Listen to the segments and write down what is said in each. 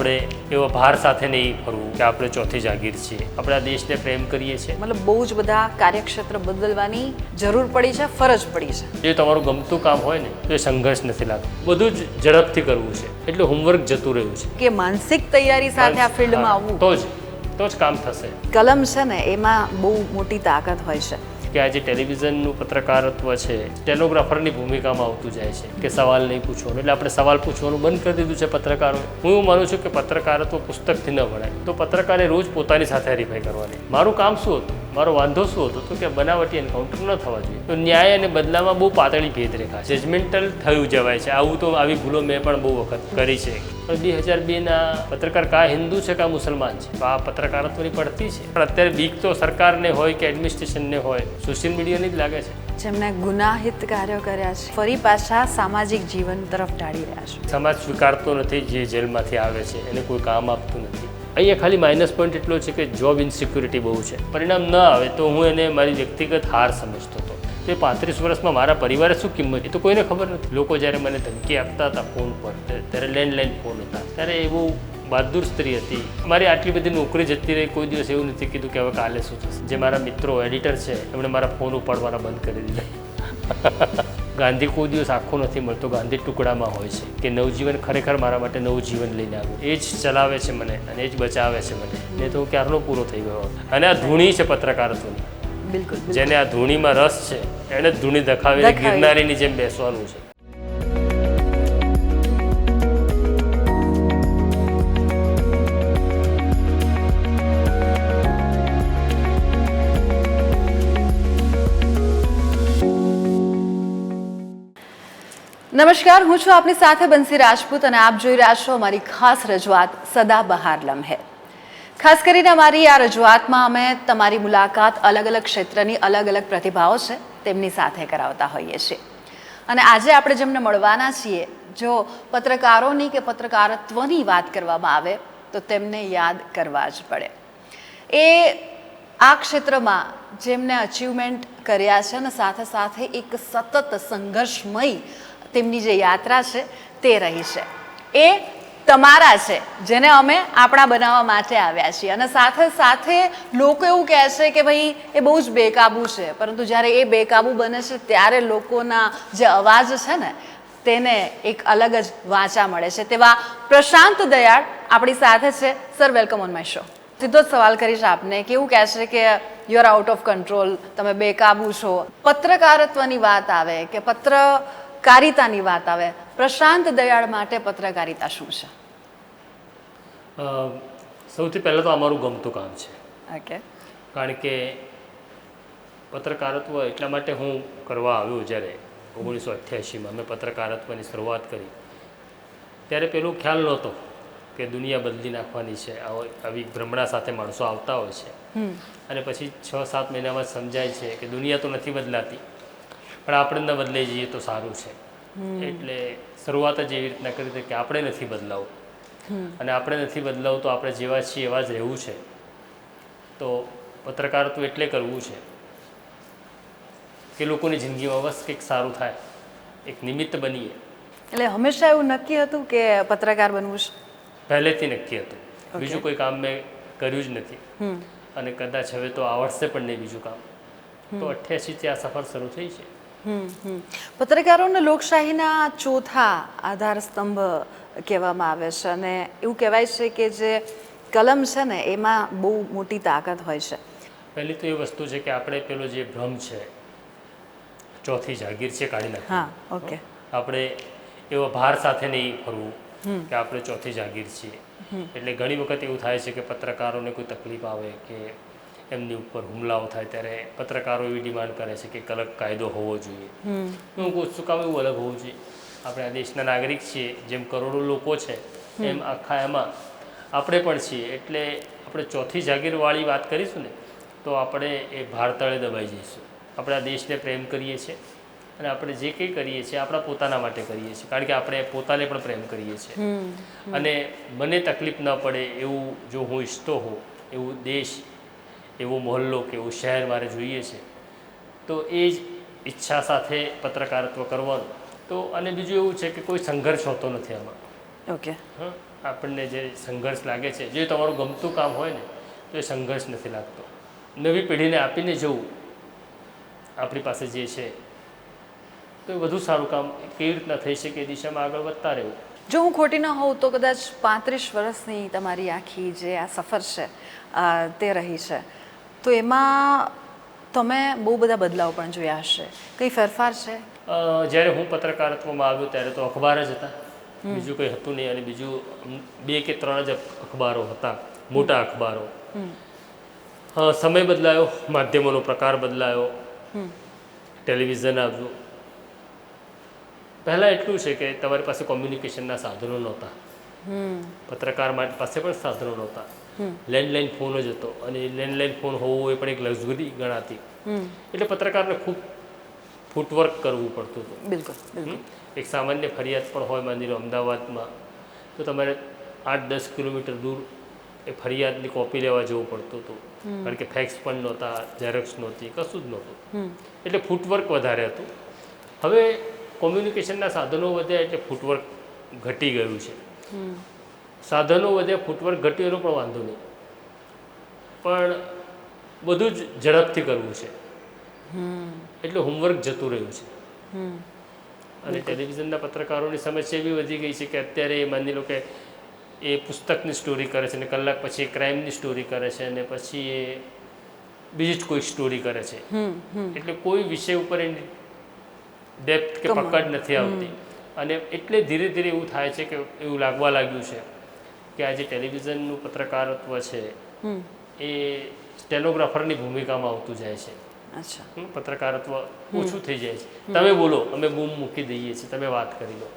આપણે એવો ભાર સાથે નહીં ફરવું કે આપણે ચોથી જાગીર છીએ, આપણે આ દેશને પ્રેમ કરીએ છીએ. મતલબ બહુ જ બધા કાર્યક્ષેત્ર બદલવાની જરૂર પડી છે, ફરજ પડી છે. જે તમારું ગમતું કામ હોય ને તો એ સંઘર્ષ નથી લાગતો, બધું જ ઝડપથી કરવું છે, એટલે હોમવર્ક જતું રહ્યું છે કે માનસિક તૈયારી સાથે આ ફિલ્ડમાં આવવું તો જ કામ થશે. કલમ છે ને એમાં બહુ મોટી તાકાત હોય છે કે આજે ટેલિવિઝનનું પત્રકારત્વ છે સ્ટેનોગ્રાફરની ભૂમિકામાં આવતું જાય છે કે સવાલ નહીં પૂછવાનો, એટલે આપણે સવાલ પૂછવાનું બંધ કરી દીધું છે પત્રકારોએ. હું એવું માનું છું કે પત્રકારત્વ પુસ્તકથી ન ભણાય, તો પત્રકારે રોજ પોતાની સાથે હરીફાઈ કરવાની. મારું કામ શું હતું, મારો વાંધો શું હતો તો કે બનાવટી એન્કાઉન્ટર ન થવા જોઈએ. તો ન્યાય અને બદલામાં બહુ પાતળી ભેદરેખા છે, જજમેન્ટલ થયું જવાય છે. આવું તો આવી ભૂલો મેં પણ બહુ વખત કરી છે. પણ 2002ના પત્રકાર કા હિન્દુ છે કા મુસલમાન છે, તો આ પત્રકારત્વની પડતી છે. પણ અત્યારે બીક તો સરકારને હોય કે એડમિનિસ્ટ્રેશનને હોય, સોશિયલ મીડિયાની જ લાગે છે. જેમણે ગુનાહિત કાર્યો કર્યા છે ફરી પાછા સામાજિક જીવન તરફ ઢાળી રહ્યા છે. સમાજ સ્વીકારતો નથી, જે જેલમાંથી આવે છે એને કોઈ કામ આપતું નથી. અહીંયા ખાલી માઇનસ પોઈન્ટ એટલો છે કે જોબ ઇન્સિક્યુરિટી બહુ છે. પરિણામ ન આવે તો હું એને મારી વ્યક્તિગત હાર સમજતો હતો. તે 35 વર્ષમાં મારા પરિવારે શું કિંમત એ તો કોઈને ખબર નથી. લોકો જ્યારે મને ધમકી આપતા હતા ફોન પર, ત્યારે લેન્ડલાઇન ફોન હતા, ત્યારે એવું બહાદુર સ્ત્રી હતી. મારી આટલી બધી નોકરી જતી રહી, કોઈ દિવસ એવું નથી કીધું કે હવે કાલે શું થશે. જે મારા મિત્રો એડિટર છે એમણે મારા ફોન ઉપાડવાના બંધ કરી દીધા. ગાંધી કોઈ દિવસ આખો નથી મળતો, ગાંધી ટુકડામાં હોય છે. કે નવજીવન ખરેખર મારા માટે નવું જીવન લઈને આવ્યું, એ જ ચલાવે છે મને અને એ જ બચાવે છે મને. નહીં તો હું ક્યારનો પૂરો થઈ ગયો. અને આ ધૂણી છે પત્રકારત્વની. બિલકુલ. જેને આ ધૂણીમાં રસ છે એને જ ધૂણી દખાવીને ગિરનારીની જેમ બેસવાનું છે. નમસ્કાર, હું છું આપની સાથે બંસી રાજપૂત અને આપ જોઈ રહ્યા છો અમારી ખાસ રજૂઆત સદાબહાર લમ્હે. ખાસ કરીને અમારી આ રજૂઆતમાં અમે તમારી મુલાકાત અલગ અલગ ક્ષેત્રની અલગ અલગ પ્રતિભાઓ છે તેમની સાથે કરાવતા હોઈએ છીએ. અને આજે આપણે જેમને મળવાના છીએ, જો પત્રકારોની કે પત્રકારત્વની વાત કરવામાં આવે તો તેમને યાદ કરવા જ પડે. એ આ ક્ષેત્રમાં જેમને અચીવમેન્ટ કર્યા છે અને સાથે સાથે એક સતત સંઘર્ષમય તેમની જે યાત્રા છે તે રહી છે. એ તમારા છે, જેને અમે આપણા બનાવવા માટે આવ્યા છીએ. અને સાથે સાથે લોકો એવું કહે છે કે ભાઈ એ બહુ જ બેકાબૂ છે, પરંતુ જ્યારે એ બેકાબૂ બને છે ત્યારે લોકોના જે અવાજ છે ને તેને એક અલગ જ વાંચા મળે છે. તેવા પ્રશાંત દયાળ આપણી સાથે છે. Sir, welcome on my show. સીધો જ સવાલ કરીશ આપને, કે એવું કહે છે કે you are out of control, તમે બેકાબૂ છો. પત્રકારત્વની વાત આવે કે પત્રકારિતાની વાત આવે, પ્રશાંત દયાળ માટે પત્રકારિતા શું છે? સૌથી પહેલાં તો અમારું ગમતું કામ છે. ઓકે. કારણ કે પત્રકારત્વ એટલા માટે હું કરવા આવ્યો. જ્યારે 1988માં મેં પત્રકારત્વની શરૂઆત કરી ત્યારે પેલું ખ્યાલ નહોતો કે દુનિયા બદલી નાખવાની છે. આવી ભ્રમણા સાથે માણસો આવતા હોય છે અને પછી 6-7 મહિનામાં સમજાય છે કે દુનિયા તો નથી બદલાતી, પણ આપણે ન બદલાઈ જઈએ તો સારું છે. એટલે શરૂઆત જ એવી રીતના કરી હતી કે આપણે નથી બદલાવું, અને આપણે નથી બદલાવું તો આપણે જેવા છીએ એવા જ રહેવું છે. તો પત્રકારત્વ એટલે કરવું છે કે લોકોની જિંદગીમાં બસ કંઈક સારું થાય, એક નિમિત્ત બનીએ. એટલે હંમેશા એવું નક્કી હતું કે પત્રકાર બનવું છે? પહેલેથી નક્કી હતું. બીજું કોઈ કામ મેં કર્યું જ નથી અને કદાચ હવે તો આવડશે પણ નહીં બીજું કામ. તો 88થી આ સફર શરૂ થઈ છે. પત્રકારોને લોકશાહીના ચોથા આધાર સ્તંભ કહેવામાં આવે છે અને એવું કહેવાય છે કે જે કલમ છે ને એમાં બહુ મોટી તાકાત હોય છે. પહેલી તો એ વસ્તુ છે કે આપણે પેલો જે ભ્રમ છે ચોથી જાગીર છે કાઢી નાખીએ. હા, ઓકે. આપણે એવો ભાર સાથે નહીં ફરવું કે આપણે ચોથી જાગીર છીએ. એટલે ઘણી વખત એવું થાય છે કે પત્રકારોને કોઈ તકલીફ આવે કે એમની ઉપર હુમલાઓ થાય ત્યારે પત્રકારો એવી ડિમાન્ડ કરે છે કે એક અલગ કાયદો હોવો જોઈએ. હું કહું છું, કામ એવું અલગ હોવું જોઈએ? આપણે આ દેશના નાગરિક છીએ, જેમ કરોડો લોકો છે એમ આખા એમાં આપણે પણ છીએ. એટલે આપણે ચોથી જાગીરવાળી વાત કરીશું ને તો આપણે એ ભાર તળે દબાઈ જઈશું. આપણે આ દેશને પ્રેમ કરીએ છીએ અને આપણે જે કંઈ કરીએ છીએ આપણા પોતાના માટે કરીએ છીએ, કારણ કે આપણે પોતાને પણ પ્રેમ કરીએ છીએ. અને મને તકલીફ ન પડે એવું જો હું ઈચ્છતો હોઉં, એવું દેશ, એવો મહોલ્લો કે એવું શહેર મારે જોઈએ છે, તો એ જ ઈચ્છા સાથે પત્રકારત્વ કરવાનું. તો અને બીજું એવું છે કે કોઈ સંઘર્ષ હોતો નથી આમાં. ઓકે. હા, આપણને જે સંઘર્ષ લાગે છે, જો તમારું ગમતું કામ હોય ને તો એ સંઘર્ષ નથી લાગતો. નવી પેઢીને આપીને જવું આપણી પાસે જે છે તો એ વધુ સારું કામ કેવી રીતના થઈ શકે એ દિશામાં આગળ વધતા રહેવું. જો હું ખોટી ન હોઉં તો કદાચ 35 વર્ષની તમારી આખી જે આ સફર છે તે રહી છે, તો એમાં તમે બહુ બધા બદલાવ પણ જોયા હશે. કંઈ ફેરફાર છે? જ્યારે હું પત્રકારત્વમાં આવ્યો ત્યારે તો અખબાર જ હતા, બીજું કંઈ હતું નહીં. અને બીજું 2 કે 3 જ અખબારો હતા, મોટા અખબારો. સમય બદલાયો, માધ્યમોનો પ્રકાર બદલાયો, ટેલિવિઝન આવ્યું. પહેલાં એટલું છે કે તમારી પાસે કોમ્યુનિકેશનના સાધનો નહોતા, પત્રકાર પાસે પણ સાધનો નહોતા. લેન્ડલાઇન ફોન જ હતો, અને લેન્ડલાઇન ફોન હોવો એ પણ એક લક્ઝરી ગણાતી. એટલે પત્રકારને ખૂબ ફૂટવર્ક કરવું પડતું હતું. બિલકુલ. એક સામાન્ય ફરિયાદ પણ હોય, માની લો અમદાવાદમાં, તો તમારે 8-10 કિલોમીટર દૂર એ ફરિયાદની કોપી લેવા જવું પડતું હતું, કારણ કે ફેક્સ પણ નહોતા, ઝેરોક્સ નહોતી, કશું જ નહોતું. એટલે ફૂટવર્ક વધારે હતું. હવે કોમ્યુનિકેશનના સાધનો વધ્યા એટલે ફૂટવર્ક ઘટી ગયું છે. સાધનો વધ્યા, ફૂટવર્ક ઘટ્યું એનો પણ વાંધો નહીં, પણ બધું જ ઝડપથી કરવું છે એટલે હોમવર્ક જતું રહ્યું છે. અને ટેલિવિઝનના પત્રકારોની સમસ્યા એવી વધી ગઈ છે કે અત્યારે માની લો કે એ પુસ્તકની સ્ટોરી કરે છે, અને કલાક પછી એ ક્રાઇમની સ્ટોરી કરે છે, અને પછી એ બીજી જ કોઈ સ્ટોરી કરે છે. એટલે કોઈ વિષય ઉપર એની ડેપ્થ કે પકડ નથી આવતી. અને એટલે ધીરે ધીરે એવું થાય છે કે એવું લાગવા લાગ્યું છે કે આ જે ટેલિવિઝનનું પત્રકારત્વ છે એ સ્ટેનોગ્રાફરની ભૂમિકામાં આવતું જાય છે. પત્રકારત્વ ઓછું થઈ જાય છે. તમે બોલો, અમે બૂમ મૂકી દઈએ છીએ, તમે વાત કરી લો.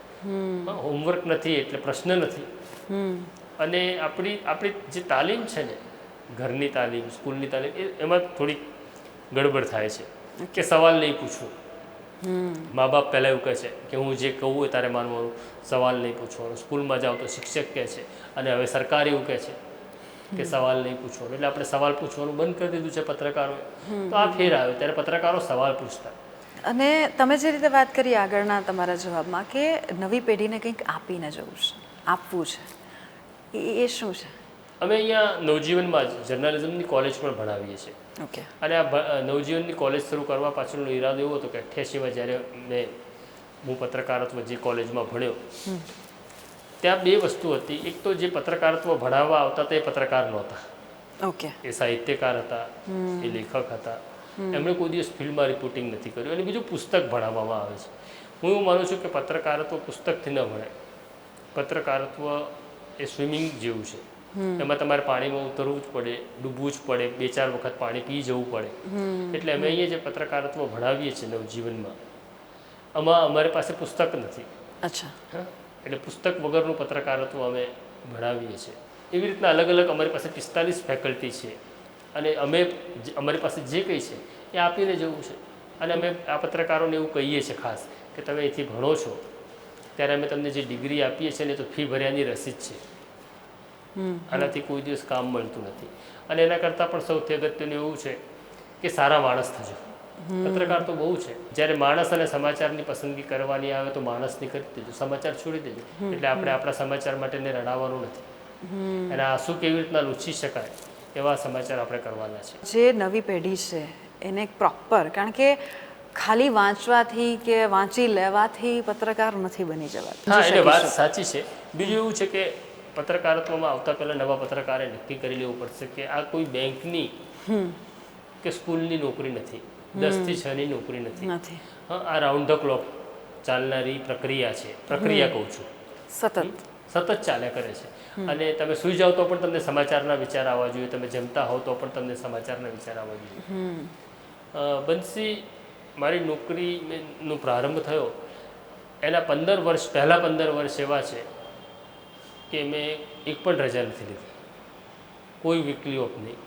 હોમવર્ક નથી એટલે પ્રશ્ન નથી. અને આપણી જે તાલીમ છે ને, ઘરની તાલીમ, સ્કૂલની તાલીમ, એમાં થોડીક ગડબડ થાય છે કે સવાલ નહીં પૂછવું. મા બાપ પહેલાં એવું કહે છે કે હું જે કહું એ તારે માનવાનું, સવાલ નહીં પૂછવાનો. સ્કૂલમાં જાઓ તો શિક્ષક કહે છે, અને હવે સરકાર એવું કહે છે કે સવાલ નહીં પૂછવાનો. એટલે આપણે સવાલ પૂછવાનું બંધ કરી દીધું છે પત્રકારોએ. તો આ ફેર આવ્યો ત્યારે પત્રકારો સવાલ પૂછતા. અને તમે જે રીતે વાત કરી આગળના તમારા જવાબમાં કે નવી પેઢીને કંઈક આપીને જવું છે, આપવું છે, એ શું છે? અમે અહીંયા નવજીવનમાં જર્નલિઝમની કોલેજ પણ ભણાવીએ છીએ. અને આ નવજીવનની કોલેજ શરૂ કરવા પાછળનો ઈરાદો એવો હતો કે 88માં જ્યારે હું પત્રકારત્વ જે કોલેજમાં ભણ્યો, ત્યાં 2 વસ્તુ હતી. એક તો જે પત્રકારત્વ ભણાવવા આવતા તે પત્રકાર નહોતા, એ સાહિત્યકાર હતા, એ લેખક હતા, એમણે કોઈ દિવસ ફિલ્ડમાં રિપોર્ટિંગ નથી કર્યું. અને બીજું પુસ્તક ભણાવવામાં આવે છે. હું એવું માનું છું કે પત્રકારત્વ પુસ્તકથી ન ભણે. પત્રકારત્વ એ સ્વિમિંગ જેવું છે. એમાં તમારે પાણીમાં ઉતરવું જ પડે, ડૂબવું જ પડે, 2-4 વખત પાણી પી જવું પડે. એટલે અમે અહીંયા જે પત્રકારત્વ ભણાવીએ છીએ નવજીવનમાં, આમાં અમારી પાસે પુસ્તક નથી. એટલે પુસ્તક વગરનું પત્રકારત્વ અમે ભણાવીએ છીએ. એવી રીતના અલગ અલગ અમારી પાસે 45 ફેકલ્ટી છે. અને અમારી પાસે જે કંઈ છે એ આપીને જવું છે. અને અમે આ પત્રકારોને એવું કહીએ છીએ ખાસ કે તમે અહીંથી ભણો છો ત્યારે અમે તમને જે ડિગ્રી આપીએ છીએ ને તો ફી ભર્યાની રસીદ છે. આનાથી કોઈ દિવસ કામ મળતું નથી. અને એના કરતાં પણ સૌથી અગત્યનું એવું છે કે સારા માણસ થજો. પત્રકાર તો બહુ છે. જ્યારે માણસ અને સમાચારની પસંદગી કરવાની આવે તો માણસની કરી દેજો, સમાચાર છોડી દેજો. એટલે આપણે આપણા સમાચાર માટે રડાવવાનું નથી. અને આંસુ કેવી રીતના લૂછી શકાય એવા સમાચાર આપણે કરવાના છે. જે નવી પેઢી છે એને પ્રોપર, કારણ કે ખાલી વાંચવાથી કે વાંચી લેવાથી પત્રકાર નથી બની જવાતું. હા, એટલે વાત સાચી છે. બીજું એવું છે કે પત્રકારત્વમાં આવતા પહેલાં નવા પત્રકારે નક્કી કરી લેવું પડશે કે આ કોઈ બેંકની કે સ્કૂલની નોકરી નથી, 10 થી 6ની નોકરી નથી. હા, આ રાઉન્ડ ધ ક્લોક ચાલનારી પ્રક્રિયા છે. પ્રક્રિયા કહું છું, સતત ચાલ્યા કરે છે. અને તમે સૂઈ જાઓ તો પણ તમને સમાચારના વિચાર આવવા જોઈએ, તમે જમતા હોવ તો પણ તમને સમાચારના વિચાર આવવા જોઈએ. બંસી, મારી નોકરીનો પ્રારંભ થયો એના 15 વર્ષ પહેલાં 15 વર્ષ એવા છે કે મેં એક પણ રજા નથી લીધી, કોઈ વીકલી ઓફ નહીં,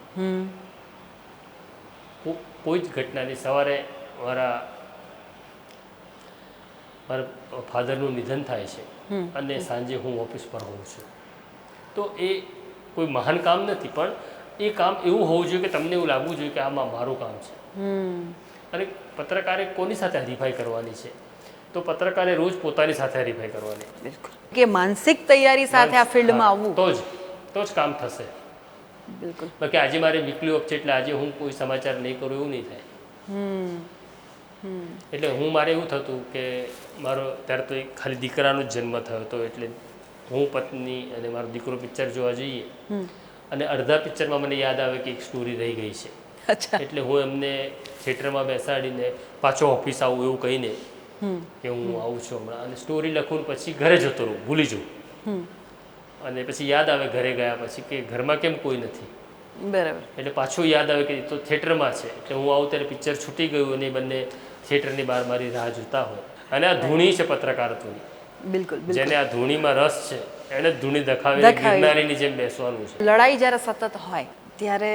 કોઈ જ ઘટનાની. સવારે મારા ફાધરનું નિધન થાય છે અને સાંજે હું ઓફિસ પર હોઉં છું. તો એ કોઈ મહાન કામ નથી, પણ એ કામ એવું હોવું જોઈએ કે તમને એવું લાગવું જોઈએ કે આમાં મારું કામ છે. અને પત્રકારે કોની સાથે હરીફાઈ કરવાની છે? તો પત્રકારે રોજ પોતાની સાથે હરીફાઈ કરવાની. કે માનસિક તૈયારી સાથે આ ફિલ્ડમાં આવવું તો જ કામ થશે. બિલકુલ. બાકી આજે મારે વીકલી ઓફ છે એટલે આજે હું કોઈ સમાચાર નહીં કરું એવું નહીં થાય. એટલે મારે એવું થતું કે મારો ત્યારે તો ખાલી દીકરાનો જ જન્મ થયો હતો, એટલે હું પત્ની અને મારો દીકરો પિક્ચર જોવા જઈએ અને અડધા પિક્ચરમાં મને યાદ આવે કે એક સ્ટોરી રહી ગઈ છે. અચ્છા. એટલે હું એમને થિયેટરમાં બેસાડીને પાછો ઓફિસ આવું એવું કહીને કે હું આવું છું હમણાં, અને સ્ટોરી લખું પછી ઘરે જતો રહું, ભૂલી જાઉં. અને પછી યાદ આવે ઘરે ગયા પછી કે ઘરમાં કેમ કોઈ નથી. બરાબર. એટલે પાછું યાદ આવે કે તો થિયેટરમાં છે. એટલે હું આવું ત્યારે પિક્ચર છૂટી ગયું અને બંને થિયેટરની બહાર મારી રાહ જોતા હોય. અને આ ધૂણી છે પત્રકારત્વની. બિલકુલ. જેને આ ધૂણીમાં રસ છે એને ધૂણી દખાવીને ગિરનારીની જેમ બેસવાનું છે. લડાઈ જ્યારે સતત હોય ત્યારે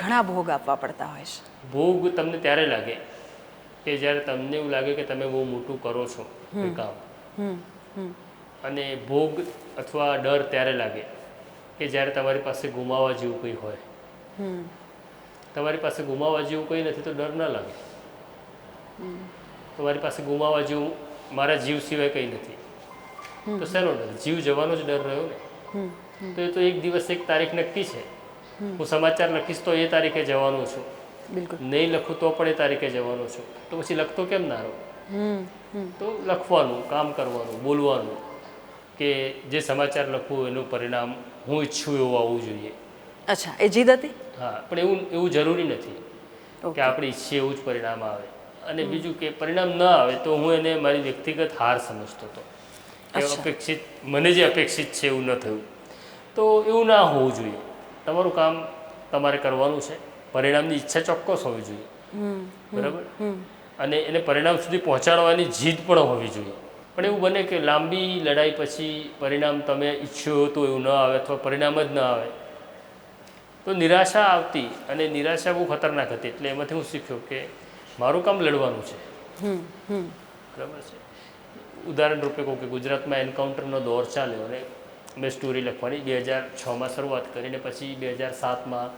ઘણા ભોગ આપવા પડતા હોય છે. ભોગ તમને ત્યારે લાગે કે જ્યારે તમને એવું લાગે કે તમે બહુ મોટું કરો છો કોઈ કામ, અને ભોગ અથવા ડર ત્યારે લાગે કે જ્યારે તમારી પાસે ગુમાવવા જેવું કંઈ હોય. તમારી પાસે ગુમાવવા જેવું કંઈ નથી તો ડર ના લાગે. તમારી પાસે ગુમાવવા જેવું મારા જીવ સિવાય કંઈ નથી તો શેનો ડર? જીવ જવાનો જ ડર રહ્યો ને. તો એ તો એક દિવસ એક તારીખ નક્કી છે. હું સમાચાર લખીશ તો એ તારીખે જવાનો છું, બિલકુલ. નહીં લખું તો પણ એ તારીખે જવાનો છું. તો પછી લખતો કેમ ના રહો? તો લખવાનું, કામ કરવાનું, બોલવાનું કે જે સમાચાર લખવું એનું પરિણામ હું ઈચ્છું એવું આવવું જોઈએ. અચ્છા, એ જીદ હતી. હા, પણ એવું જરૂરી નથી કે આપણે ઈચ્છીએ એવું જ પરિણામ આવે. અને બીજું કે પરિણામ ન આવે તો હું એને મારી વ્યક્તિગત હાર સમજતો હતો કે અપેક્ષિત, મને જે અપેક્ષિત છે એવું ન થયું. તો એવું ના હોવું જોઈએ. તમારું કામ તમારે કરવાનું છે, પરિણામની ઈચ્છા ચોક્કસ હોવી જોઈએ, બરાબર, અને એને પરિણામ સુધી પહોંચાડવાની જીદ પણ હોવી જોઈએ. પણ એવું બને કે લાંબી લડાઈ પછી પરિણામ તમે ઈચ્છ્યું હતું એવું ન આવે અથવા પરિણામ જ ન આવે તો નિરાશા આવતી, અને નિરાશા બહુ ખતરનાક હતી. એટલે એમાંથી હું શીખ્યો કે મારું કામ લડવાનું છે, બરાબર છે. ઉદાહરણ રૂપે કહું કે ગુજરાતમાં એન્કાઉન્ટરનો દોર ચાલ્યો અને મેં સ્ટોરી લખવાની 2006માં શરૂઆત કરીને પછી 2007માં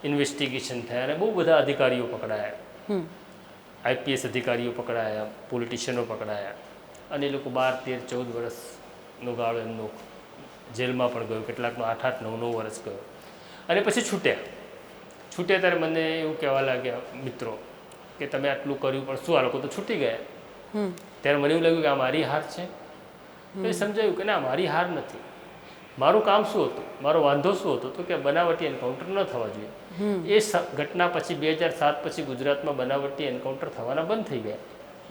ઇન્વેસ્ટિગેશન થયા અને બહુ બધા અધિકારીઓ પકડાયા, IPS અધિકારીઓ પકડાયા, પોલિટિશિયનો પકડાયા, અને એ લોકો 12, 13, 14 વર્ષનો ગાળો એમનો જેલમાં પણ ગયો, કેટલાકનો 8, 9, 9 વર્ષ ગયો. અને પછી છૂટ્યા ત્યારે મને એવું કહેવા લાગ્યા મિત્રો કે તમે આટલું કર્યું પણ શું, આ લોકો તો છૂટી ગયા. ત્યારે મને એવું લાગ્યું કે આ મારી હાર છે. તો એ સમજાયું કે ના, મારી હાર નથી. મારું કામ શું હતું, મારો વાંધો શું હતો તો કે બનાવટી એન્કાઉન્ટર ન થવા જોઈએ. એ ઘટના પછી 2007 પછી ગુજરાતમાં બનાવટી એન્કાઉન્ટર થવાના બંધ થઈ ગયા.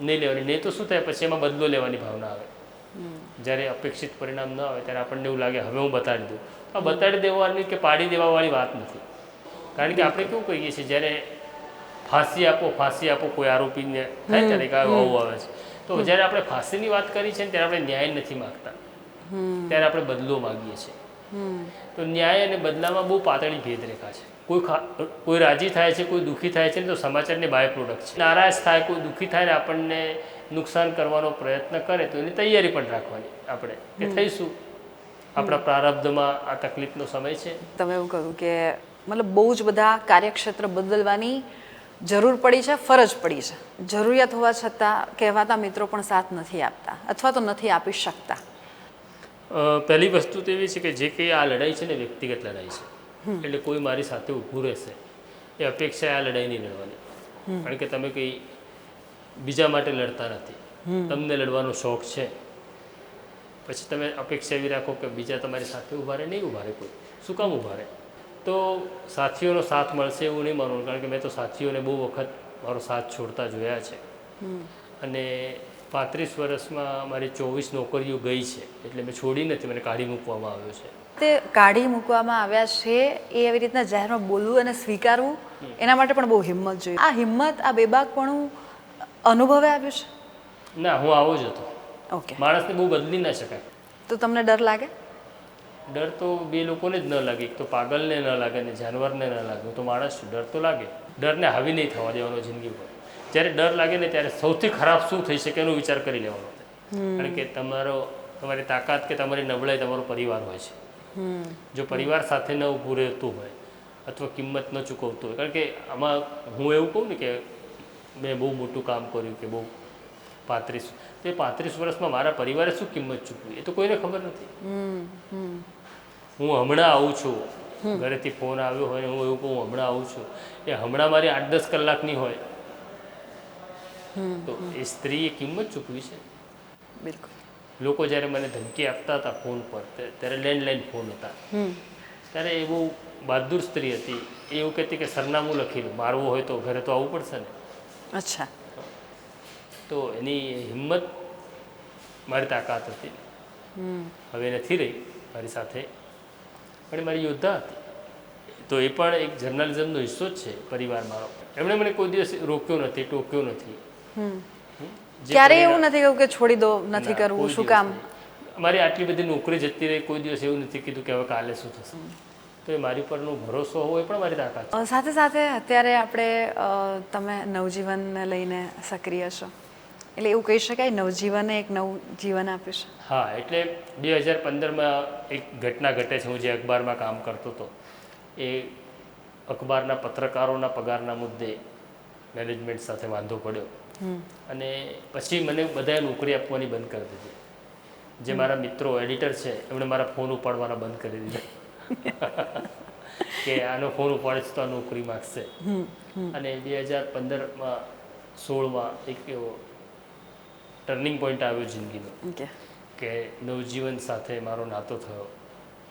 નહીં લેવાની, નહીં તો શું થાય પછી એમાં બદલો લેવાની ભાવના આવે. જ્યારે અપેક્ષિત પરિણામ ન આવે ત્યારે આપણને એવું લાગે હવે હું બતાડી દઉં. આ બતાડી દેવાની કે પાડી દેવાવાળી વાત નથી. કારણ કે આપણે કેવું કહીએ છીએ જ્યારે ફાંસી આપો કોઈ આરોપીને થાય ત્યારે કે આવું આવે છે. તો જ્યારે આપણે ફાંસીની વાત કરી છે ને ત્યારે આપણે ન્યાય નથી માગતા, ત્યારે આપણે બદલો માગીએ છીએ. તો ન્યાય અને બદલામાં બહુ પાતળી ભેદરેખા છે. કોઈ રાજી થાય છે, કોઈ દુઃખી થાય છે ને તો સમાચારની બાય પ્રોડક્ટ છે. નારાજ થાય, કોઈ દુઃખી થાય ને આપણને નુકસાન કરવાનો પ્રયત્ન કરે તો એની તૈયારી પણ રાખવાની આપણે કે થઈશું. આપણા પ્રારબ્ધમાં આ તકલીફનો સમય છે. તમે એવું કહ્યું કે મતલબ બહુ જ બધા કાર્યક્ષેત્ર બદલવાની જરૂર પડી છે, ફરજ પડી છે. જરૂરિયાત હોવા છતાં કહેવાતા મિત્રો પણ સાથ નથી આપતા અથવા તો નથી આપી શકતા. પહેલી વસ્તુ તો એવી છે કે જે કંઈ આ લડાઈ છે ને વ્યક્તિગત લડાઈ છે. એટલે કોઈ મારી સાથે ઊભું રહેશે એ અપેક્ષા આ લડાઈ નહીં લડવાની. કારણ કે તમે કંઈ બીજા માટે લડતા નથી, તમને લડવાનો શોખ છે. પછી તમે અપેક્ષા એવી રાખો કે બીજા તમારી સાથે ઊભા રહે, નહીં ઊભા રહે કોઈ. શું કામ ઊભા રહે? તો સાથીઓનો સાથ મળશે એવું નહીં માનવું. કારણ કે મેં તો સાથીઓને બહુ વખત મારો સાથ છોડતા જોયા છે. અને 35 વર્ષમાં મારી 24 નોકરીઓ ગઈ છે. એટલે મેં છોડી નથી, મને કાઢી મૂકવામાં આવ્યો છે. તે કાઢી મૂકવામાં આવ્યા છે એ એવી રીતના જાહેરમાં બોલવું અને સ્વીકારવું, એના માટે પણ બહુ હિંમત જોઈએ. આ હિંમત, આ બેબાકપણું અનુભવે આવ્યું છે? ના, હું આવો જ હતો. ઓકે. માણસને બહુ બદલી ના શકાય. તો તમને ડર લાગે? ડર તો બે લોકોને જ ન લાગે. એક તો પાગલને ન લાગે ને જાનવરને ન લાગે. તો માણસ ડર તો લાગે. ડરને હાવી નહીં થવા દેવાનો જિંદગી પર. જ્યારે ડર લાગે ને ત્યારે સૌથી ખરાબ શું થઈ શકે એનો વિચાર કરી લેવાનો. કારણ કે તમારી તાકાત કે તમારી નબળાઈ તમારો પરિવાર હોય છે. જો પરિવાર સાથે ન ઊભું રહેતું હોય અથવા કિંમત ન ચૂકવતું હોય, કારણ કે આમાં હું એવું કહું ને કે મેં બહુ મોટું કામ કર્યું કે બહુ 35, તો એ 35 વર્ષમાં મારા પરિવારે શું કિંમત ચૂકવી એ તો કોઈને ખબર નથી. હું હમણાં આવું છું, ઘરેથી ફોન આવ્યો હોય ને હું એવું કહું હમણાં આવું છું, એ હમણાં મારી 8-10 કલાકની હોય તો એ સ્ત્રીએ કિંમત ચૂકવી છે. બિલકુલ. લોકો જ્યારે મને ધમકી આપતા હતા ફોન પર, ત્યારે લેન્ડલાઇન ફોન હતા, ત્યારે એ બહુ બહાદુર સ્ત્રી હતી. એ એવું કહેતી કે સરનામું લખી લો, મારવું હોય તો ઘરે તો આવવું પડશે ને. અચ્છા. તો એની હિંમત મારી તાકાત હતી. હવે નથી રહી મારી સાથે, પણ એ મારી યોદ્ધા હતી. તો એ પણ એક જર્નલિઝમનો હિસ્સો જ છે પરિવાર મારો. એમણે મને કોઈ દિવસ રોક્યો નથી, ટોક્યો નથી. ક્યારેય એવું નથી કહ્યું કે છોડી દો, નથી ના, કરવું, કોઈ શું દિવસ કામ? નહીં. મારી આટલી બધી નોકરી જતી રહી, કોઈ દિવસ એવું નથી કીધું કે હવે કાલે શું થશે. તો એ મારી પરનો ભરોસો હોવો એ પણ મારી તાકાત છે. સાથે સાથે અત્યારે આપણે તમે નવજીવનને લઈને સક્રિય છો, એટલે એવું કહી શકાય નવજીવને એક નવું જીવન આપ્યું છે. હા, એટલે 2015માં એક ઘટના ઘટે છે. હું જે અખબારમાં કામ કરતો હતો એ અખબારના પત્રકારોના પગારના મુદ્દે મેનેજમેન્ટ સાથે વાંધો પડ્યો અને પછી મને બધાએ નોકરી આપવાની બંધ કરી દીધી. જે મારા મિત્રો એડિટર છે એમણે મારા ફોન ઉપાડવાના બંધ કરી દીધા કે આનો ફોન ઉપાડે છે તો આ નોકરી માગશે. અને 2015માં 16માં એક એવો ટર્નિંગ પોઈન્ટ આવ્યો જિંદગીનો કે નવજીવન સાથે મારો નાતો થયો.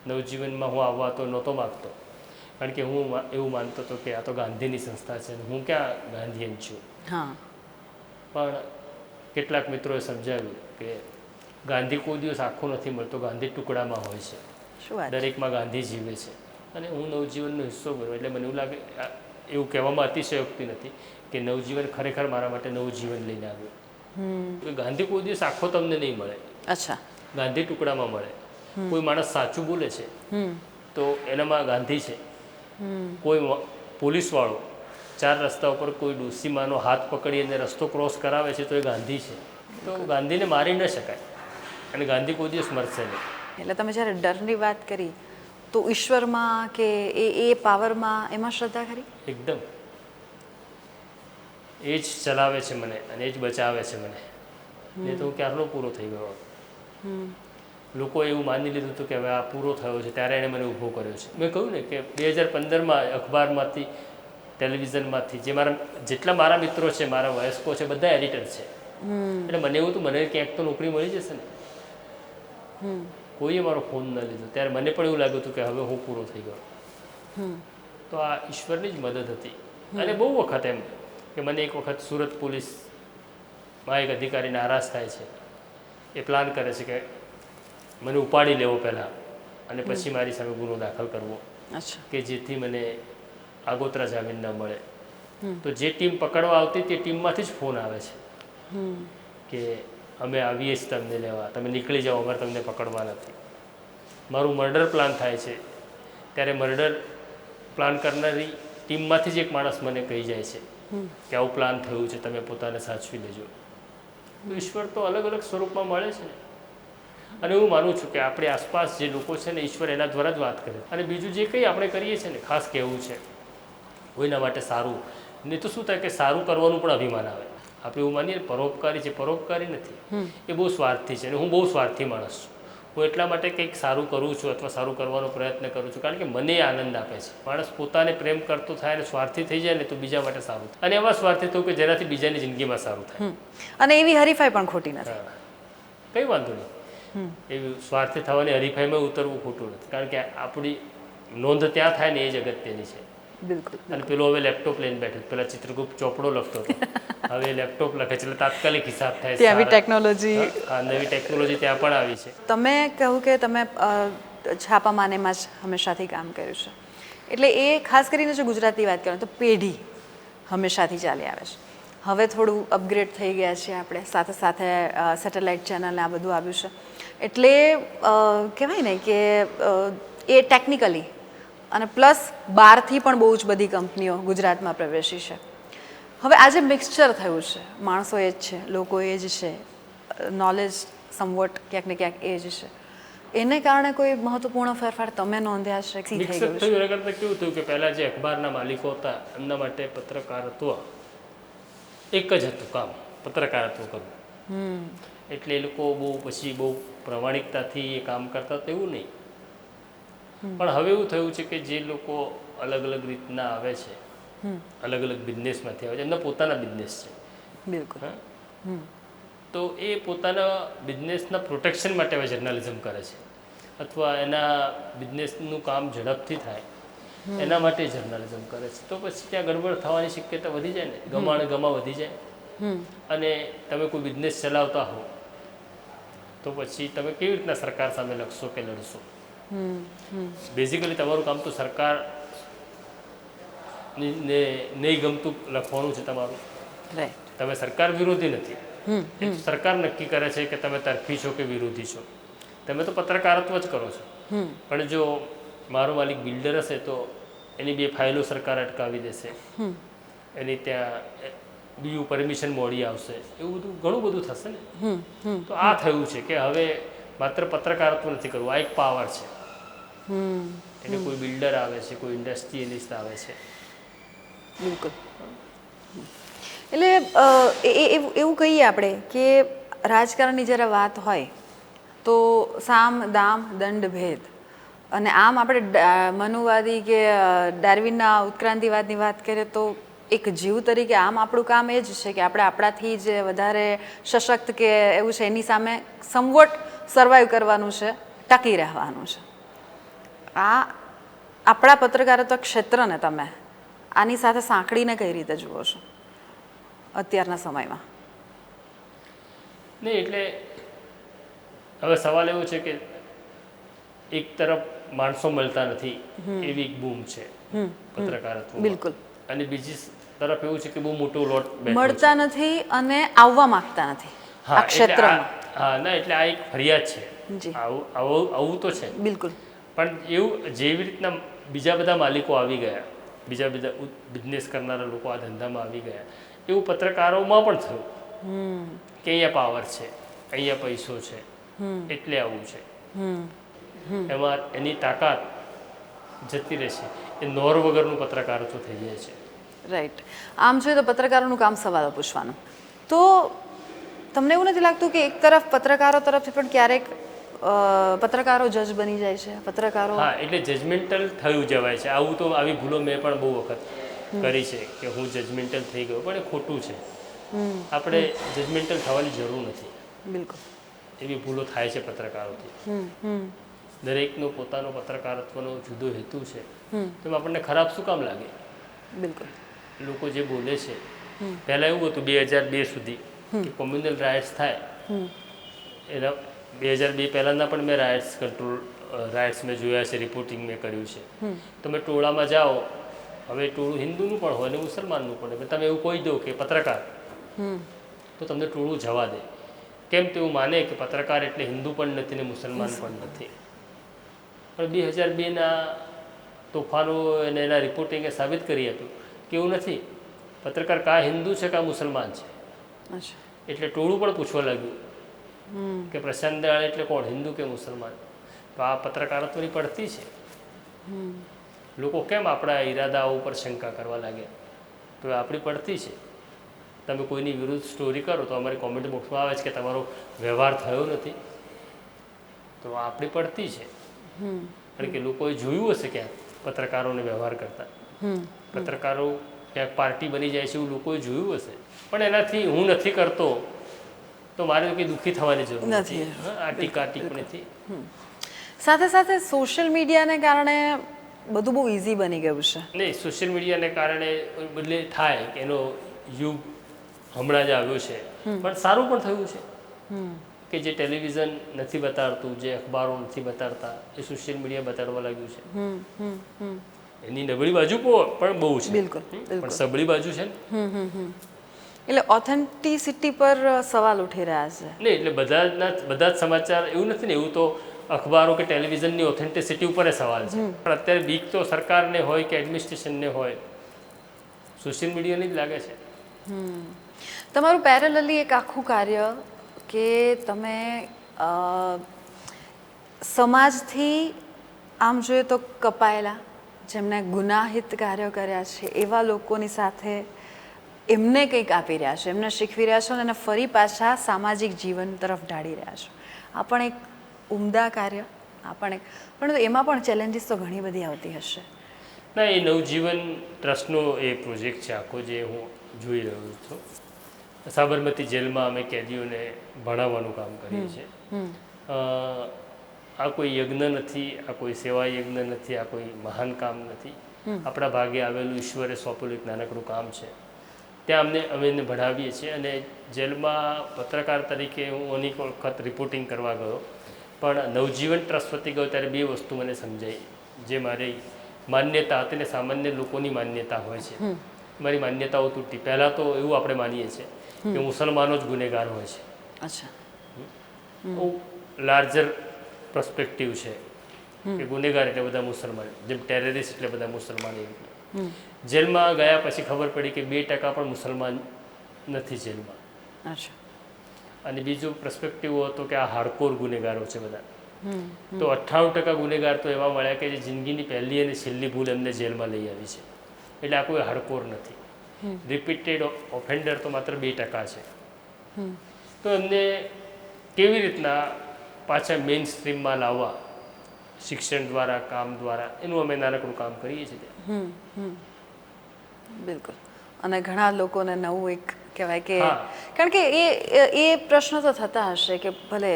નવજીવનમાં હું આવવા તો નહોતો માગતો, કારણ કે હું એવું માનતો હતો કે આ તો ગાંધીની સંસ્થા છે, હું ક્યાં ગાંધીયન છું. પણ કેટલાક મિત્રોએ સમજાવ્યું કે ગાંધી કોઈ દિવસ આખો નથી મળતો, ગાંધી ટુકડામાં હોય છે, દરેકમાં ગાંધી જીવે છે. અને હું નવજીવનનો હિસ્સો બન્યો એટલે મને એવું લાગે, એવું કહેવામાં અતિશયોક્તિ નથી કે નવજીવન ખરેખર મારા માટે નવું જીવન લઈને આવ્યું. ગાંધી કોઈ દિવસ આખો તમને નહીં મળે. અચ્છા. ગાંધી ટુકડામાં મળે. કોઈ માણસ સાચું બોલે છે તો એનામાં ગાંધી છે. કોઈ પોલીસવાળો 4 રસ્તા ઉપર કોઈ ડોસીમાનો હાથ પકડી અને રસ્તો ક્રોસ કરાવે છે તો એ ગાંધી છે. તો ગાંધીને મારી ન શકાય અને ગાંધી કોઈ દિવસ મરશે નહીં. એટલે તમે જ્યારે ડરની વાત કરી તો ઈશ્વરમાં કે એ પાવરમાં, એમાં શ્રદ્ધા ખરી? એકદમ. એ જ ચલાવે છે મને અને એ જ બચાવે છે મને. નહીં તો હું ક્યારનો પૂરો થઈ ગયો. લોકોએ એવું માની લીધું હતું કે હવે આ પૂરો થયો છે, ત્યારે એણે મને ઊભો કર્યો છે. મેં કહ્યું ને કે 2015માં અખબારમાંથી, ટેલિવિઝનમાંથી જેટલા મારા મિત્રો છે, મારા વયસ્કો છે, બધા એડિટર છે. એટલે મને એવું હતું મને ક્યાંક તો નોકરી મળી જશે ને. કોઈએ મારો ફોન ન લીધો ત્યારે મને પણ એવું લાગ્યું હતું કે હવે હું પૂરો થઈ ગયો. તો આ ઈશ્વરની જ મદદ હતી. અને બહુ વખત એમ કે મને એક વખત સુરત પોલીસમાં એક અધિકારી નારાજ થાય છે. એ પ્લાન કરે છે કે મને ઉપાડી લેવો પહેલાં અને પછી મારી સામે ગુનો દાખલ કરવો કે જેથી મને આગોતરા જામીન ન મળે. તો જે ટીમ પકડવા આવતી તે ટીમમાંથી જ ફોન આવે છે કે અમે આવીએ જ તમને લેવા, તમે નીકળી જાઓ, અમારે તમને પકડવા નથી. મારું મર્ડર પ્લાન થાય છે ત્યારે મર્ડર પ્લાન કરનારી ટીમમાંથી જ એક માણસ મને કહી જાય છે કે આવું પ્લાન થયું છે, તમે પોતાને સાચવી લેજો. તો ઈશ્વર તો અલગ અલગ સ્વરૂપમાં મળે છે ને. અને હું માનું છું કે આપણી આસપાસ જે લોકો છે ને, ઈશ્વર એના દ્વારા જ વાત કરે. અને બીજું જે કંઈ આપણે કરીએ છીએ ને, ખાસ કહેવું છે કોઈના માટે સારું, નહીં તો શું થાય કે સારું કરવાનું પણ અભિમાન આવે. આપણે એવું માનીએ પરોપકારી છે, પરોપકારી નથી, એ બહુ સ્વાર્થી છે. અને હું બહુ સ્વાર્થી માણસ છું. હું એટલા માટે કંઈક સારું કરું છું અથવા સારું કરવાનો પ્રયત્ન કરું છું કારણ કે મને આનંદ આપે છે. માણસ પોતાને પ્રેમ કરતો થાય અને સ્વાર્થી થઈ જાય ને તો બીજા માટે સારું થાય. અને એવા સ્વાર્થી થયું કે જેનાથી બીજાની જિંદગીમાં સારું થાય. અને એવી હરીફાઈ પણ ખોટી નથી. કંઈ વાંધો નહીં. એવી સ્વાર્થી થવાની હરીફાઈમાં ઉતરવું ખોટું નથી, કારણ કે આપણી નોંધ ત્યાં થાય ને એ જ અગત્યની છે. બિલકુલ. અને પેલો હવે લેપટોપ લઈને બેઠો, પેલા ચિત્રગુપ્ત ચોપડો લખતો હતો, હવે લેપટોપ લખે છે, એટલે તાત્કાલિક હિસાબ થાય. ત્યાં ટેકનોલોજી, નવી ટેકનોલોજી ત્યાં પણ આવી છે. તમે કહ્યું કે તમે છાપામાનેમાં જ હંમેશાથી કામ કર્યું છે, એટલે એ ખાસ કરીને જો ગુજરાતી વાત કરો તો પેઢી હંમેશાથી ચાલી આવે છે. હવે થોડું અપગ્રેડ થઈ ગયા છીએ આપણે, સાથે સાથે સેટેલાઇટ ચેનલ આ બધું આવ્યું છે, એટલે કહેવાય ને કે એ ટેકનિકલી અને પ્લસ બહારથી પણ બહુ જ બધી કંપનીઓ ગુજરાતમાં પ્રવેશી છે. હવે આજે મિક્સચર થયું છે, માણસો એ જ છે, લોકો એ જ છે, નોલેજ સમવટ ક્યાંક ને ક્યાંક એ જ છે. એને કારણે કોઈ મહત્વપૂર્ણ ફેરફાર તમે નોંધ્યા છે? મિક્સઅપ થયું એના કરતાં કેવું થયું કે પહેલાં જે અખબારના માલિકો હતા એમના માટે પત્રકારત્વ એક જ હતું કામ, પત્રકારત્વ કરવું. એટલે એ લોકો બહુ પ્રમાણિકતાથી એ કામ કરતા તો એવું નહીં. પણ હવે એવું થયું છે કે જે લોકો અલગ અલગ રીતના આવે છે, અલગ અલગ બિઝનેસમાંથી આવે છે, એમના પોતાના બિઝનેસ છે. બિલકુલ. તો એ પોતાના બિઝનેસના પ્રોટેક્શન માટે હવે જર્નલિઝમ કરે છે, અથવા એના બિઝનેસનું કામ ઝડપથી થાય એના માટે જર્નલિઝમ કરે છે. તો પછી ત્યાં ગડબડ થવાની શક્યતા વધી જાય ને, ગમા વધી જાય. અને તમે કોઈ બિઝનેસ ચલાવતા હો તો પછી તમે કેવી રીતના સરકાર સામે લખશો કે લડશો? બેઝિકલી તમારું કામ તો સરકાર ને નહીં ગમતું લખવાનું છે તમારું. તમે સરકાર વિરોધી નથી, એ સરકાર નક્કી કરે છે કે તમે તરફી છો કે વિરોધી છો. તમે તો પત્રકારત્વ જ કરો છો. પણ જો મારો માલિક બિલ્ડર હશે તો એની 2 ફાઇલો સરકાર અટકાવી દેશે, એની ત્યાં બીજું પરમિશન મોડી આવશે, એવું બધું ઘણું બધું થશે ને. તો આ થયું છે કે હવે માત્ર પત્રકારત્વ નથી કરવું, આ એક પાવર છે. એટલે કોઈ બિલ્ડર આવે છે, કોઈ ઇન્ડસ્ટ્રીયલિસ્ટ આવે છે. બિલકુલ. એટલે એવું કહીએ આપણે કે રાજકારણની જ્યારે વાત હોય તો સામ દામ દંડ ભેદ, અને આમ આપણે મનુવાદી કે ડાર્વિનના ઉત્ક્રાંતિવાદની વાત કરીએ તો એક જીવ તરીકે આમ આપણું કામ એ જ છે કે આપણે આપણાથી જે વધારે સશક્ત કે એવું છે એની સામે સમવટ સર્વાઈવ કરવાનું છે, ટકી રહેવાનું છે. આ આપણા પત્રકારત્વ ક્ષેત્રને તમે આની સાથે સાંકળીને કઈ રીતે જુઓ છો અત્યારના સમયમાં? નહીં, એટલે હવે સવાલ એવો છે કે એક તરફ માણસો મળતા નથી એવી એક બૂમ છે પત્રકારત્વ. બિલકુલ. અને બીજી તરફ એવું છે કે બહુ મોટો લોટ મળતા નથી અને આવવા માંગતા નથી આ ક્ષેત્રમાં. ના, એટલે આ એક ફરિયાદ છે. આવું તો છે. બિલકુલ. પણ એવું જેવી રીતના બીજા બધા માલિકો આવી ગયા, બીજા બિઝનેસ કરનારા લોકો આ ધંધામાં આવી ગયા, એવું પત્રકારોમાં પણ થયું કે અહીંયા પાવર છે, અહીંયા પૈસો છે, એટલે આવું છે. એમાં એની તાકાત જતી રહેશે, એ નોર વગરનું પત્રકારત્વ થઈ જાય છે. રાઈટ. આમ જોઈએ તો પત્રકારોનું કામ સવાલો પૂછવાનું. તો તમને એવું નથી લાગતું કે એક તરફ પત્રકારો તરફથી પણ ક્યારેક પત્રકારો જજ બની જાય છે? પત્રકારો, હા, એટલે જજમેન્ટલ થયું જવાય છે. આવું તો આવી ભૂલો મેં પણ બહુ વખત કરી છે કે હું જજમેન્ટલ થઈ ગયો, પણ એ ખોટું છે. આપણે જજમેન્ટલ થવાની જરૂર નથી. બિલકુલ. એવી ભૂલો થાય છે પત્રકારોથી. દરેકનો પોતાનો પત્રકારત્વનો જુદો હેતુ છે, તો આપણને ખરાબ શું કામ લાગે? બિલકુલ. લોકો જે બોલે છે, પહેલાં એવું હતું 2002 સુધી કે કોમ્યુનલ રાઇટ્સ થાય, એના 2002 પહેલાંના પણ મેં રાઇટ્સ મેં જોયા છે, રિપોર્ટિંગ મેં કર્યું છે. તમે ટોળામાં જાઓ, હવે ટોળું હિન્દુનું પણ હોય ને મુસલમાનનું પણ હોય, તમે એવું કહી દો કે પત્રકાર, તો તમને ટોળું જવા દે. કેમ તેવું માને કે પત્રકાર એટલે હિન્દુ પણ નથી ને મુસલમાન પણ નથી. પણ 2002ના તોફાનો અને એના રિપોર્ટિંગે સાબિત કરી આપ્યું કે એવું નથી. પત્રકાર કા હિન્દુ છે કા મુસલમાન છે. એટલે ટોળું પણ પૂછવા લાગ્યું કે પ્રશાંત દયાળ એટલે કોણ, હિન્દુ કે મુસલમાન? તો આ પત્રકારત્વની પડતી છે. લોકો કેમ આપણા ઈરાદાઓ ઉપર શંકા કરવા લાગે? તો આપણી પડતી છે. તમે કોઈની વિરુદ્ધ સ્ટોરી કરો તો અમારી કોમેન્ટ બોક્સમાં આવે છે કે તમારો વ્યવહાર થયો નથી, તો આપણી પડતી છે. કારણ કે લોકોએ જોયું હશે ક્યાંક પત્રકારોને વ્યવહાર કરતા, પત્રકારો ક્યાંક પાર્ટી બની જાય છે એવું લોકોએ જોયું હશે. પણ એનાથી હું નથી કરતો તો મારે કંઈ દુઃખી થવાની જરૂર નથી. આ ટીકા ટિપ્પણીથી સાથે સાથે સોશિયલ મીડિયાને કારણે બધું બહુ ઇઝી બની ગયું છે. નહીં, સોશિયલ મીડિયાને કારણે બદલે થાય કે એનો યુગ હમણાં જ આવ્યો છે, પણ સારું પણ થયું છે કે જે ટેલિવિઝન નથી બતાડતું, જે અખબારો નથી બતાડતા, એ સોશિયલ મીડિયા બતાડવા લાગ્યું છે. એની નબળી બાજુ પણ બહુ છે, પણ સબળી બાજુ છે ને. એટલે ઓથેન્ટિસિટી પર સવાલ ઉઠી રહ્યા છે. નહીં, એટલે બધા જ સમાચાર એવું નથી ને, એવું તો અખબારો કે ટેલિવિઝનની ઓથેન્ટિસિટી ઉપર સવાલ છે. પણ અત્યારે બીક તો સરકારને હોય કે એડમિનિસ્ટ્રેશનને હોય, સોશિયલ મીડિયાની જ લાગે છે. તમારું પેરેલલી એક આખું કાર્ય કે તમે સમાજથી આમ જોઈએ તો કપાયેલા, જેમણે ગુનાહિત કાર્યો કર્યા છે એવા લોકોની સાથે એમને કંઈક આપી રહ્યા છો, એમને શીખવી રહ્યા છો અને એને ફરી પાછા સામાજિક જીવન તરફ ઢાળી રહ્યા છો. આ પણ એક ઉમદા કાર્ય, આ પણ એક, પણ એમાં પણ ચેલેન્જીસ તો ઘણી બધી આવતી હશે. ના, એ નવજીવન ટ્રસ્ટનો એ પ્રોજેક્ટ છે આખો, જે હું જોઈ રહ્યો છું. સાબરમતી જેલમાં અમે કેદીઓને ભણાવવાનું કામ કરીએ છીએ. આ કોઈ યજ્ઞ નથી, આ કોઈ સેવા યજ્ઞ નથી, આ કોઈ મહાન કામ નથી. આપણા ભાગે આવેલું ઈશ્વરે સોંપેલું એક નાનકડું કામ છે. ત્યાં અમે એને ભણાવીએ છીએ. અને જેલમાં પત્રકાર તરીકે હું અનેક વખત રિપોર્ટિંગ કરવા ગયો, પણ નવજીવન ટ્રસ્ટ વતી ગયો ત્યારે બે વસ્તુ મને સમજાઈ, જે મારી માન્યતા હતી ને સામાન્ય લોકોની માન્યતા હોય છે. મારી માન્યતાઓ તૂટી. પહેલાં તો એવું આપણે માનીએ છીએ કે મુસલમાનો જ ગુનેગાર હોય છે. અચ્છા. બહુ લાર્જર પર્સપેક્ટિવ છે કે ગુનેગાર એટલે બધા મુસલમાન, જેમ ટેરરિસ્ટ એટલે બધા મુસલમાન. એવું જેલમાં ગયા પછી ખબર પડી કે 2% પણ મુસલમાન નથી જેલમાં. અચ્છા. અને બીજો પર્સપેક્ટિવ હતો કે આ હાર્ડકોર ગુનેગારો છે બધા. તો 98% ગુનેગાર તો એવા મળ્યા કે જે જિંદગીની પહેલી અને છેલ્લી ભૂલ એમને જેલમાં લઈ આવી છે. એટલે આ કોઈ હાર્ડકોર નથી. રિપીટેડ ઓફેન્ડર તો માત્ર 2% છે. તો એમને કેવી રીતના પાછા મેઇન સ્ટ્રીમમાં લાવવા, શિક્ષણ દ્વારા, કામ દ્વારા, એનું અમે નાનકડું કામ કરીએ છીએ. બિલકુલ. અને ઘણા લોકોને નવું એક કહેવાય કે, કારણ કે એ પ્રશ્નો તો થતા હશે કે ભલે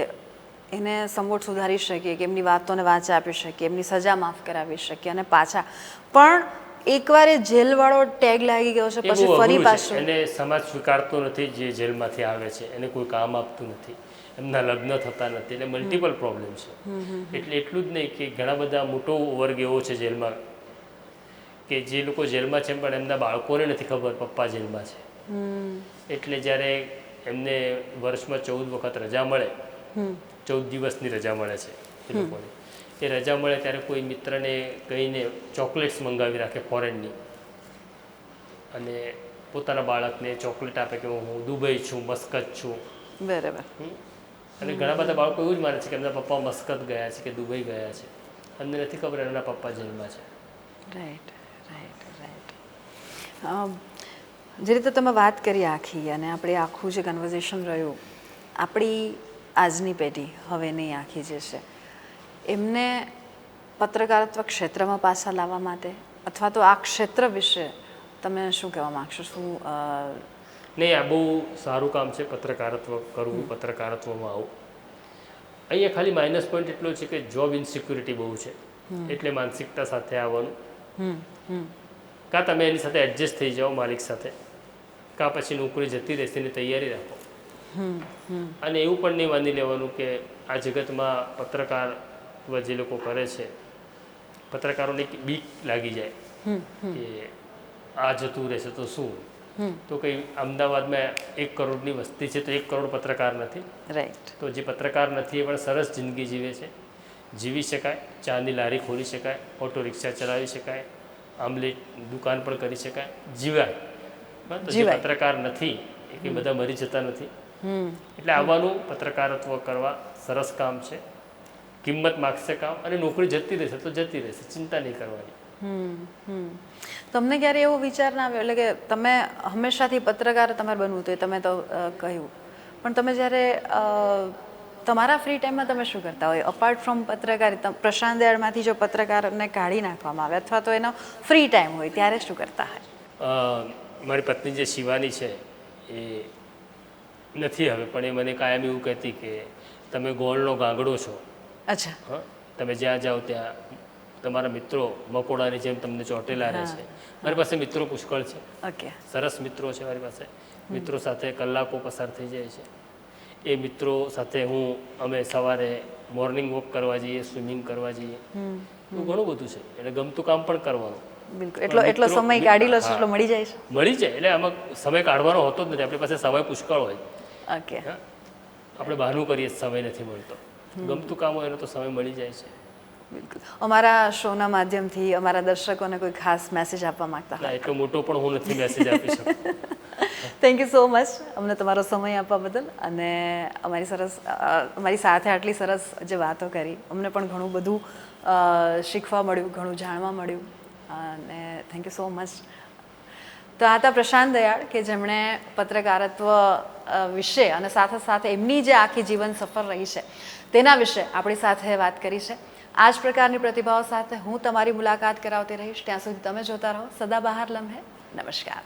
એને સમોટ સુધારી શકીએ, કે એમની વાતોને વાચા આપી શકીએ, એમની સજા માફ કરાવી શકીએ, અને પાછા પણ એકવાર એ જેલવાળો ટેગ લાગી ગયો છે પછી ફરી પાછું એને સમાજ સ્વીકારતો નથી. જે જેલમાંથી આવે છે એને કોઈ કામ આપતું નથી, એમના લગ્ન થતા નથી, એટલે મલ્ટિપલ પ્રોબ્લેમ છે. એટલે એટલું જ નહીં કે ઘણા બધા મોટો વર્ગ એવો છે જેલમાં કે જે લોકો જેલમાં છે પણ એમના બાળકોને નથી ખબર પપ્પા જેલમાં છે. એટલે જ્યારે એમને વર્ષમાં 14 વખત રજા મળે, 14 દિવસની રજા મળે છે એ લોકોને, એ રજા મળે ત્યારે કોઈ મિત્રને કહીને ચોકલેટ્સ મંગાવી રાખે ફોરેનની, અને પોતાના બાળકને ચોકલેટ આપે કે હું દુબઈ છું, મસ્કત છું. બરાબર. અને ઘણા બધા બાળકો એવું જ માને છે કે એમના પપ્પા મસ્કત ગયા છે કે દુબઈ ગયા છે, અમને નથી ખબર એમના પપ્પા જેલમાં છે. Right, right, right. જે રીતે તમે વાત કરી આખી, અને આપણે આખું જે કન્વર્ઝેશન રહ્યું, આપણી આજની પેઢી હવેની આખી જે છે, એમને પત્રકારત્વ ક્ષેત્રમાં પાછા લાવવા માટે, અથવા તો આ ક્ષેત્ર વિશે તમે શું કહેવા માગશો? શું નહીં, આ બહુ સારું કામ છે પત્રકારત્વ કરવું, પત્રકારત્વમાં આવું. અહીંયા ખાલી માઇનસ પોઈન્ટ એટલો છે કે જોબ ઇન્સિક્યુરિટી બહુ છે, એટલે માનસિકતા સાથે આવવાનું. કાં તમે એની સાથે એડજસ્ટ થઈ જાઓ માલિક સાથે, કાં પછી નોકરી જતી રહેશે એની તૈયારી રાખો. અને એવું પણ નહીં માની લેવાનું કે આ જગતમાં પત્રકારત્વ જે લોકો કરે છે, પત્રકારોને બીક લાગી જાય કે આ જતું રહેશે તો શું. તો કંઈ અમદાવાદમાં 1 કરોડની વસ્તી છે તો 1 કરોડ પત્રકાર નથી. રાઈટ. તો જે પત્રકાર નથી એ પણ સરસ જિંદગી જીવે છે, જીવી શકાય. ચાની લારી ખોલી શકાય, ઓટો રિક્ષા ચલાવી શકાય, આમલેટ દુકાન પણ કરી શકાય, જીવાય. તો જે પત્રકાર નથી એ કે બધા મરી જતા નથી. એટલે આવવાનું, પત્રકારત્વ કરવા સરસ કામ છે. કિંમત માગશે કામ, અને નોકરી જતી રહેશે તો જતી રહેશે, ચિંતા નહીં કરવાની. તમને ક્યારે એવો વિચાર ના આવ્યો, એટલે કે તમે હંમેશાથી પત્રકાર તમારે બનવું હતું, તમે તો કહ્યું, પણ તમે જ્યારે તમારા ફ્રી ટાઈમમાં તમે શું કરતા હોય અપાર્ટ ફ્રોમ પત્રકારિતા? પ્રશાંત દયાળમાંથી જો પત્રકારને કાઢી નાખવામાં આવે અથવા તો એનો ફ્રી ટાઈમ હોય ત્યારે શું કરતા હોય? મારી પત્ની જે શિવાની છે એ નથી હવે, પણ એ મને કાયમ એવું કહેતી કે તમે ગોળનો ગાંગડો છો. અચ્છા. હા, તમે જ્યાં જાઓ ત્યાં તમારા મિત્રો મકોડાની જેમ તમને ચોટેલા રહે છે. મારી પાસે મિત્રો પુષ્કળ છે. ઓકે. સરસ મિત્રો છે મારી પાસે. મિત્રો સાથે કલાકો પસાર થઈ જાય છે. એ મિત્રો સાથે અમે સવારે મોર્નિંગ વોક કરવા જઈએ, સ્વિમિંગ કરવા જઈએ, એવું ઘણું બધું છે. એટલે ગમતું કામ પણ કરવાનું. બિલકુલ. એટલો સમય કાઢી લો છો, એટલો મળી જાય છે? મળી જાય. એટલે આમાં સમય કાઢવાનો હોતો જ નથી, આપણી પાસે સમય પુષ્કળ હોય. ઓકે. આપણે બહાનું કરીએ સમય નથી મળતો. ગમતું કામ હોય એનો તો સમય મળી જાય છે. બિલકુલ. અમારા શોના માધ્યમથી અમારા દર્શકોને કોઈ ખાસ મેસેજ આપવા માંગતા ના, એટલો મોટો પણ હું નથી મેસેજ આપી શકતો. થેન્ક યુ સો મચ અમને તમારો સમય આપવા બદલ, અને અમારી સાથે આટલી સરસ જે વાતો કરી, અમને પણ ઘણું બધું શીખવા મળ્યું, ઘણું જાણવા મળ્યું, અને થેન્ક યુ સો મચ. તો આ હતા પ્રશાંત દયાળ કે જેમણે પત્રકારત્વ વિશે અને સાથે સાથે એમની જે આખી જીવન સફર રહી છે તેના વિશે આપણી સાથે વાત કરી છે. આ જ પ્રકારની પ્રતિભાઓ સાથે હું તમારી મુલાકાત કરાવતી રહીશ. ત્યાં સુધી તમે જોતા રહો સદાબહાર લમ્હે. નમસ્કાર.